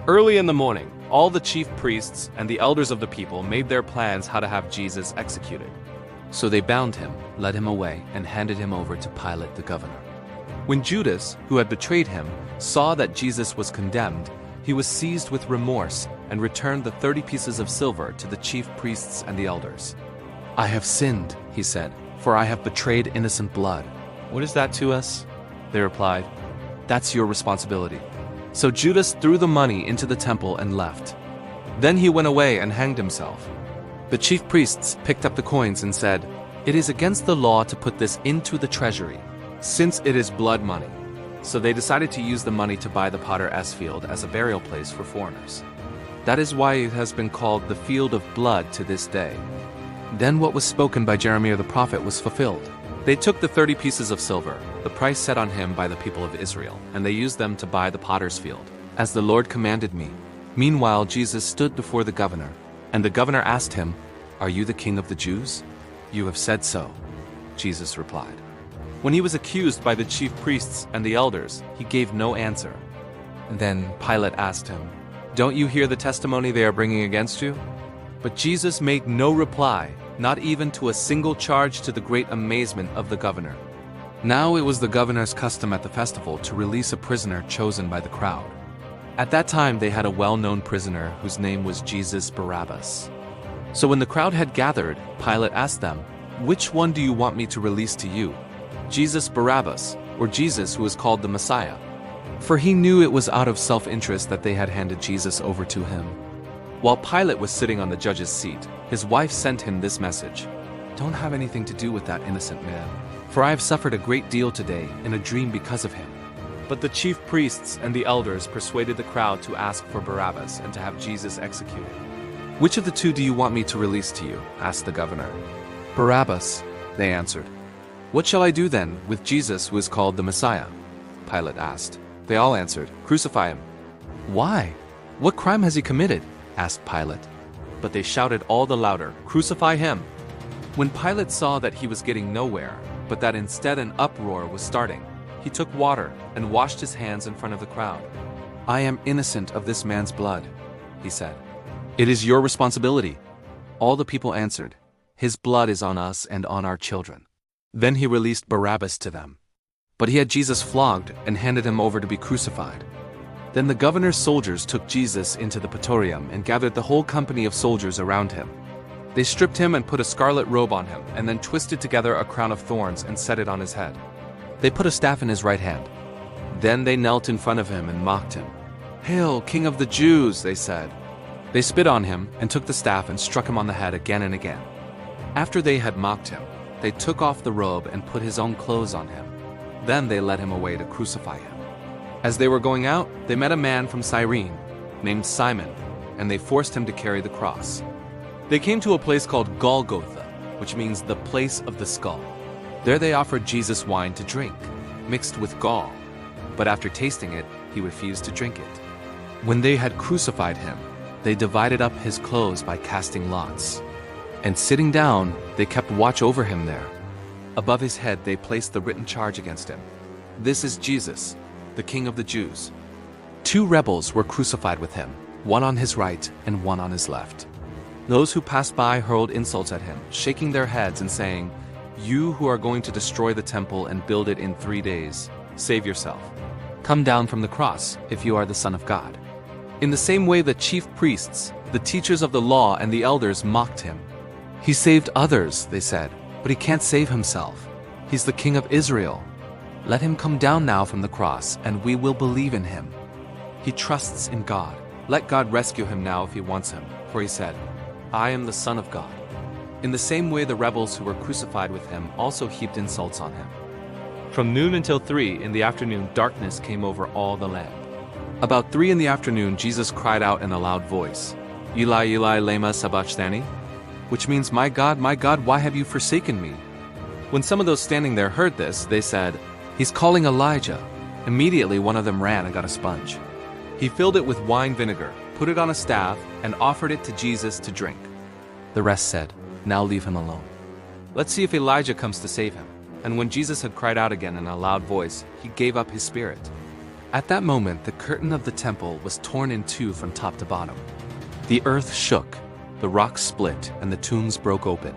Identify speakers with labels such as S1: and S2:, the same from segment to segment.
S1: Early in the morning, all the chief priests and the elders of the people made their plans how to have Jesus executed. So they bound him, led him away, and handed him over to Pilate the governor. When Judas, who had betrayed him, saw that Jesus was condemned, he was seized with remorse and returned the 30 pieces of silver to the chief priests and the elders. "I have sinned," he said, "for I have betrayed innocent blood." "What is that to us?" they replied. "That's your responsibility." So Judas threw the money into the temple and left. Then he went away and hanged himself. The chief priests picked up the coins and said, "It is against the law to put this into the treasury, since it is blood money." So they decided to use the money to buy the potter's field as a burial place for foreigners. That is why it has been called the Field of Blood to this day. Then what was spoken by Jeremiah the prophet was fulfilled. They took the 30 pieces of silver, the price set on him by the people of Israel, and they used them to buy the potter's field, as the Lord commanded me. Meanwhile Jesus stood before the governor, and the governor asked him, "Are you the king of the Jews?" "You have said so," Jesus replied. When he was accused by the chief priests and the elders, he gave no answer. Then Pilate asked him, "Don't you hear the testimony they are bringing against you?" But Jesus made no reply, not even to a single charge, to the great amazement of the governor. Now it was the governor's custom at the festival to release a prisoner chosen by the crowd. At that time they had a well-known prisoner whose name was Jesus Barabbas. So when the crowd had gathered, Pilate asked them, "Which one do you want me to release to you? Jesus Barabbas, or Jesus who is called the Messiah?" For he knew it was out of self-interest that they had handed Jesus over to him. While Pilate was sitting on the judge's seat, his wife sent him this message: "Don't have anything to do with that innocent man, for I have suffered a great deal today in a dream because of him." But the chief priests and the elders persuaded the crowd to ask for Barabbas and to have Jesus executed. "Which of the two do you want me to release to you?" asked the governor. "Barabbas," they answered. "What shall I do then with Jesus who is called the Messiah?" Pilate asked. They all answered, "Crucify him." "Why? What crime has he committed?" asked Pilate. But they shouted all the louder, "Crucify him!" When Pilate saw that he was getting nowhere, but that instead an uproar was starting, he took water and washed his hands in front of the crowd. "I am innocent of this man's blood," he said. "It is your responsibility." All the people answered, "His blood is on us and on our children." Then he released Barabbas to them. But he had Jesus flogged and handed him over to be crucified. Then the governor's soldiers took Jesus into the praetorium and gathered the whole company of soldiers around him. They stripped him and put a scarlet robe on him, and then twisted together a crown of thorns and set it on his head. They put a staff in his right hand. Then they knelt in front of him and mocked him. "Hail, King of the Jews," they said. They spit on him and took the staff and struck him on the head again and again. After they had mocked him, they took off the robe and put his own clothes on him. Then they led him away to crucify him. As they were going out, they met a man from Cyrene, named Simon, and they forced him to carry the cross. They came to a place called Golgotha, which means the place of the skull. There they offered Jesus wine to drink, mixed with gall, but after tasting it, he refused to drink it. When they had crucified him, they divided up his clothes by casting lots. And sitting down, they kept watch over him there. Above his head they placed the written charge against him: "This is Jesus, the King of the Jews." 2 rebels were crucified with him, one on his right and one on his left. Those who passed by hurled insults at him, shaking their heads and saying, "You who are going to destroy the temple and build it in 3 days, save yourself. Come down from the cross if you are the Son of God." In the same way the chief priests, the teachers of the law, and the elders mocked him. "He saved others," they said, "but he can't save himself. He's the King of Israel. Let him come down now from the cross, and we will believe in him. He trusts in God. Let God rescue him now if he wants him, for he said, 'I am the Son of God.'" In the same way the rebels who were crucified with him also heaped insults on him. From noon until 3 in the afternoon darkness came over all the land. About 3 in the afternoon Jesus cried out in a loud voice, "Eli, Eli, lema sabachthani?" which means, my God, why have you forsaken me?" When some of those standing there heard this, they said, "He's calling Elijah." Immediately one of them ran and got a sponge. He filled it with wine vinegar, put it on a staff, and offered it to Jesus to drink. The rest said, "Now leave him alone. Let's see if Elijah comes to save him." And when Jesus had cried out again in a loud voice, he gave up his spirit. At that moment, the curtain of the temple was torn in two from top to bottom. The earth shook, the rocks split, and the tombs broke open.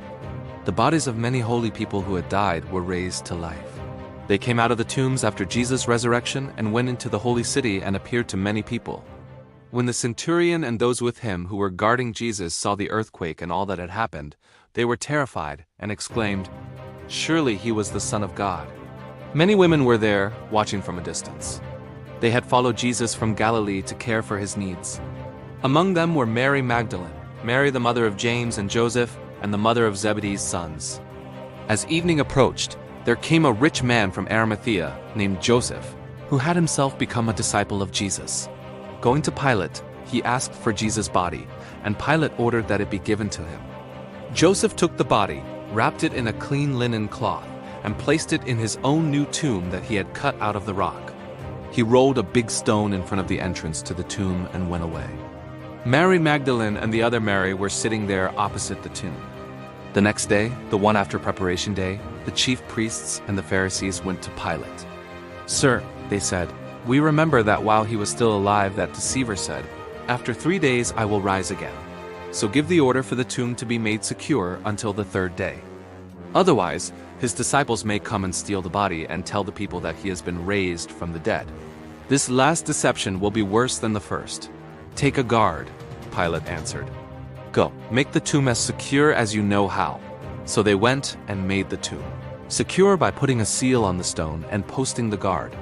S1: The bodies of many holy people who had died were raised to life. They came out of the tombs after Jesus' resurrection and went into the holy city and appeared to many people. When the centurion and those with him who were guarding Jesus saw the earthquake and all that had happened, they were terrified and exclaimed, "Surely he was the Son of God." Many women were there, watching from a distance. They had followed Jesus from Galilee to care for his needs. Among them were Mary Magdalene, Mary the mother of James and Joseph, and the mother of Zebedee's sons. As evening approached, there came a rich man from Arimathea named Joseph, who had himself become a disciple of Jesus. Going to Pilate, he asked for Jesus' body, and Pilate ordered that it be given to him. Joseph took the body, wrapped it in a clean linen cloth, and placed it in his own new tomb that he had cut out of the rock. He rolled a big stone in front of the entrance to the tomb and went away. Mary Magdalene and the other Mary were sitting there opposite the tomb. The next day, the one after preparation day, the chief priests and the Pharisees went to Pilate. "Sir," they said, "we remember that while he was still alive that deceiver said, 'After 3 days I will rise again.' So give the order for the tomb to be made secure until the 3rd day. Otherwise, his disciples may come and steal the body and tell the people that he has been raised from the dead. This last deception will be worse than the first." "Take a guard," Pilate answered. "Go, make the tomb as secure as you know how." So they went and made the tomb secure by putting a seal on the stone and posting the guard.